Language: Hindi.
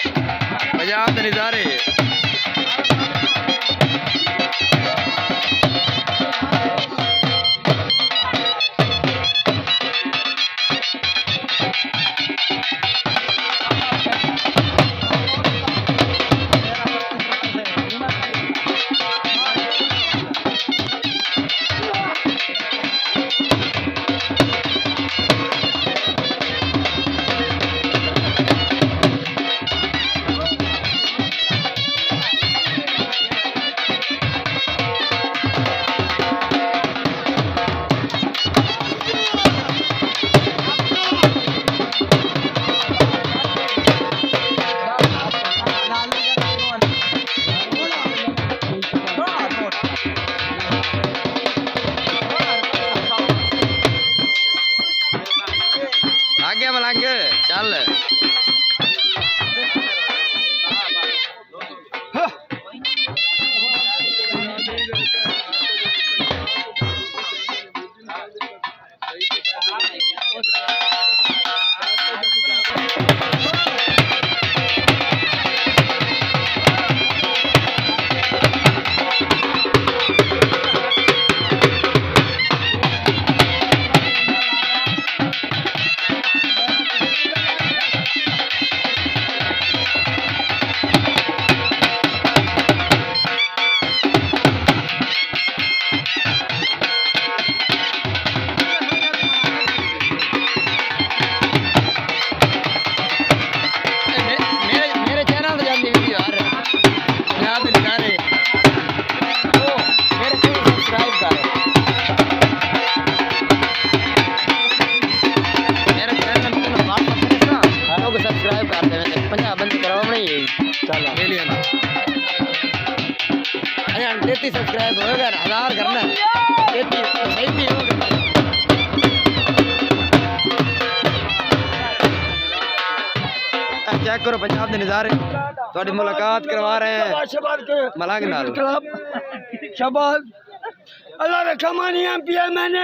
पंजाब के नज़ारे आगे मलंग चल सब्सक्राइब कर दे पंजाब बंद कराओ नहीं चलो ले ना अरे 33 सब्सक्राइब होगा 1000 करना 33 सही भी होगा चेक करो पंजाब के नज़ारे थोड़ी मुलाकात करवा रहे हैं मलंग नाल शाबाश अल्लाह रखा मानिया पिया मैंने